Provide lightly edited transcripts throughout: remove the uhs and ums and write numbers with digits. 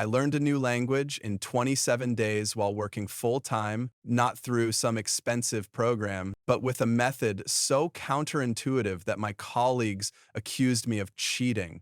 I learned a new language in 27 days while working full-time, not through some expensive program, but with a method so counterintuitive that my colleagues accused me of cheating.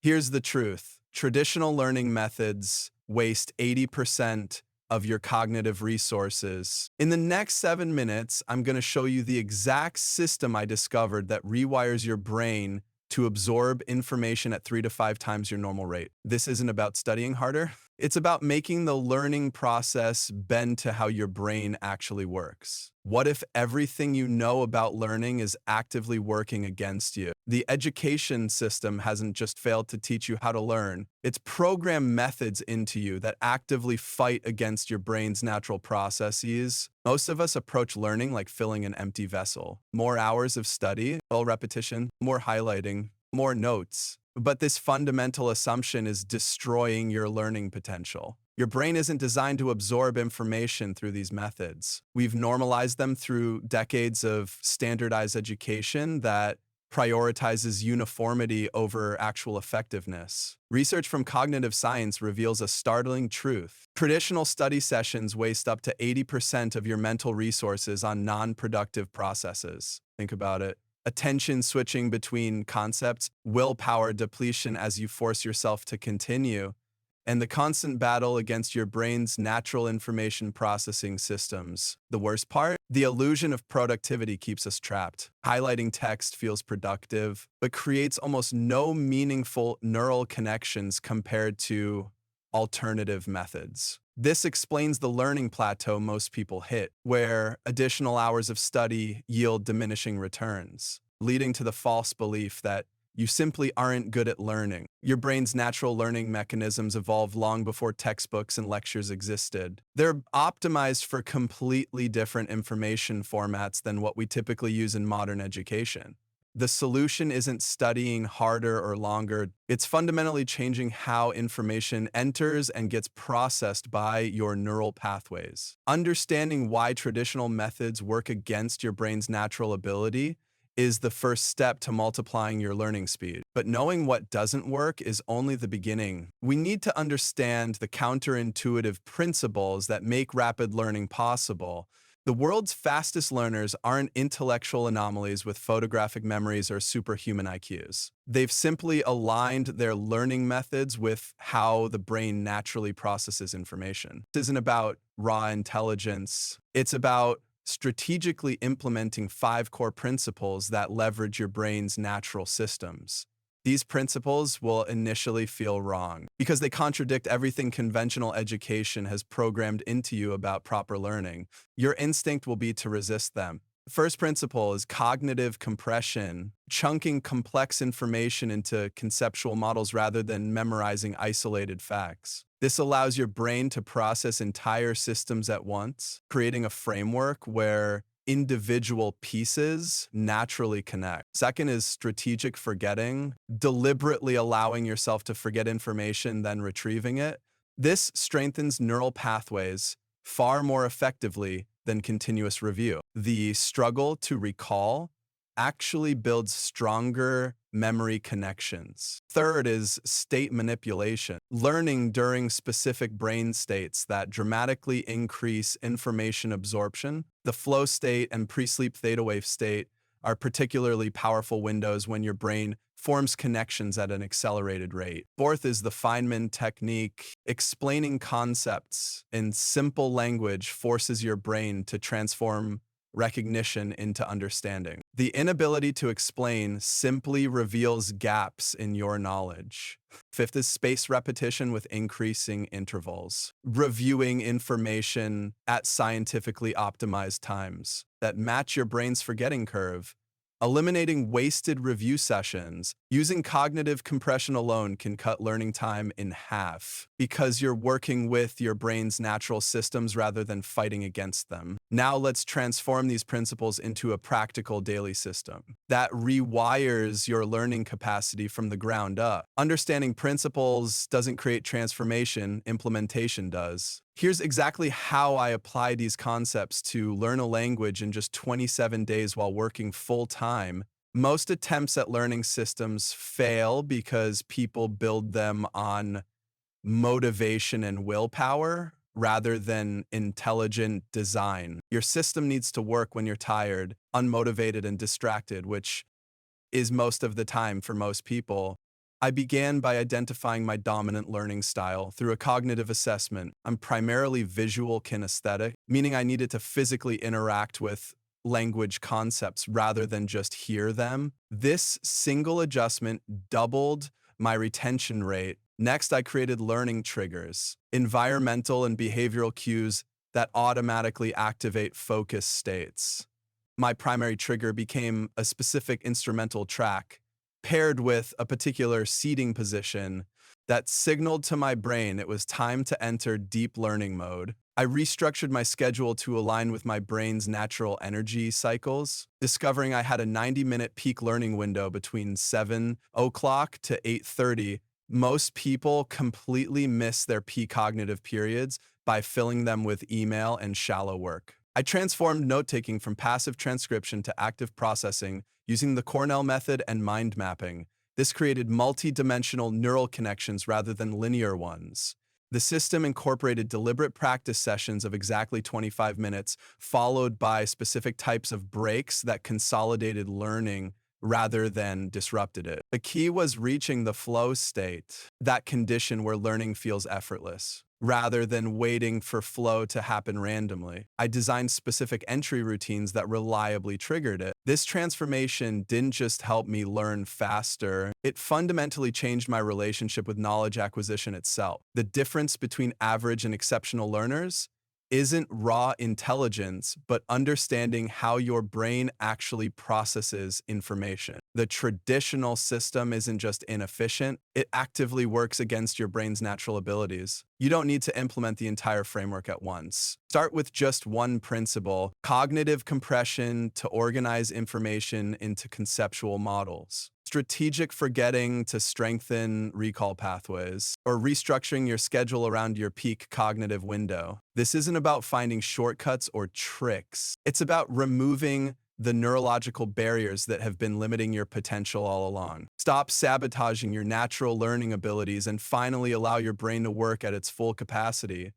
Here's the truth. Traditional learning methods waste 80% of your cognitive resources. In the next 7 minutes, I'm going to show you the exact system I discovered that rewires your brain to absorb information at 3 to 5 times your normal rate. This isn't about studying harder. It's about making the learning process bend to how your brain actually works. What if everything you know about learning is actively working against you? The education system hasn't just failed to teach you how to learn, it's programmed methods into you that actively fight against your brain's natural processes. Most of us approach learning like filling an empty vessel. More hours of study, more repetition, more highlighting, more notes. But this fundamental assumption is destroying your learning potential. Your brain isn't designed to absorb information through these methods. We've normalized them through decades of standardized education that prioritizes uniformity over actual effectiveness. Research from cognitive science reveals a startling truth. Traditional study sessions waste up to 80% of your mental resources on non-productive processes. Think about it. Attention switching between concepts, willpower depletion as you force yourself to continue, and the constant battle against your brain's natural information processing systems. The worst part? The illusion of productivity keeps us trapped. Highlighting text feels productive, but creates almost no meaningful neural connections compared to alternative methods. This explains the learning plateau most people hit, where additional hours of study yield diminishing returns, leading to the false belief that you simply aren't good at learning. Your brain's natural learning mechanisms evolved long before textbooks and lectures existed. They're optimized for completely different information formats than what we typically use in modern education. The solution isn't studying harder or longer. It's fundamentally changing how information enters and gets processed by your neural pathways. Understanding why traditional methods work against your brain's natural ability is the first step to multiplying your learning speed. But knowing what doesn't work is only the beginning. We need to understand the counterintuitive principles that make rapid learning possible. The world's fastest learners aren't intellectual anomalies with photographic memories or superhuman IQs. They've simply aligned their learning methods with how the brain naturally processes information. This isn't about raw intelligence. It's about strategically implementing 5 core principles that leverage your brain's natural systems. These principles will initially feel wrong because they contradict everything conventional education has programmed into you about proper learning. Your instinct will be to resist them. The first principle is cognitive compression, chunking complex information into conceptual models rather than memorizing isolated facts. This allows your brain to process entire systems at once, creating a framework where individual pieces naturally connect. Second is strategic forgetting, deliberately allowing yourself to forget information, then retrieving it. This strengthens neural pathways far more effectively than continuous review. The struggle to recall actually builds stronger memory connections. Third is state manipulation, learning during specific brain states that dramatically increase information absorption. The flow state and pre-sleep theta wave state are particularly powerful windows when your brain forms connections at an accelerated rate. Fourth is the Feynman technique. Explaining concepts in simple language forces your brain to transform recognition into understanding. The inability to explain simply reveals gaps in your knowledge. Fifth is spaced repetition with increasing intervals. Reviewing information at scientifically optimized times that match your brain's forgetting curve. Eliminating wasted review sessions. Using cognitive compression alone can cut learning time in half because you're working with your brain's natural systems rather than fighting against them. Now let's transform these principles into a practical daily system that rewires your learning capacity from the ground up. Understanding principles doesn't create transformation, implementation does. Here's exactly how I apply these concepts to learn a language in just 27 days while working full-time. Most attempts at learning systems fail because people build them on motivation and willpower rather than intelligent design. Your system needs to work when you're tired, unmotivated, and distracted, which is most of the time for most people. I began by identifying my dominant learning style through a cognitive assessment. I'm primarily visual kinesthetic, meaning I needed to physically interact with language concepts rather than just hear them. This single adjustment doubled my retention rate. Next, I created learning triggers, environmental and behavioral cues that automatically activate focus states. My primary trigger became a specific instrumental track paired with a particular seating position that signaled to my brain it was time to enter deep learning mode. I restructured my schedule to align with my brain's natural energy cycles, discovering I had a 90-minute peak learning window between 7 o'clock to 8:30. Most people completely miss their peak cognitive periods by filling them with email and shallow work. I transformed note-taking from passive transcription to active processing using the Cornell method and mind mapping. This created multi-dimensional neural connections rather than linear ones. The system incorporated deliberate practice sessions of exactly 25 minutes, followed by specific types of breaks that consolidated learning rather than disrupted it. The key was reaching the flow state, that condition where learning feels effortless, rather than waiting for flow to happen randomly. I designed specific entry routines that reliably triggered it. This transformation didn't just help me learn faster, it fundamentally changed my relationship with knowledge acquisition itself. The difference between average and exceptional learners isn't raw intelligence, but understanding how your brain actually processes information. The traditional system isn't just inefficient, it actively works against your brain's natural abilities. You don't need to implement the entire framework at once. Start with just one principle: cognitive compression to organize information into conceptual models, strategic forgetting to strengthen recall pathways, or restructuring your schedule around your peak cognitive window. This isn't about finding shortcuts or tricks. It's about removing the neurological barriers that have been limiting your potential all along. Stop sabotaging your natural learning abilities and finally allow your brain to work at its full capacity.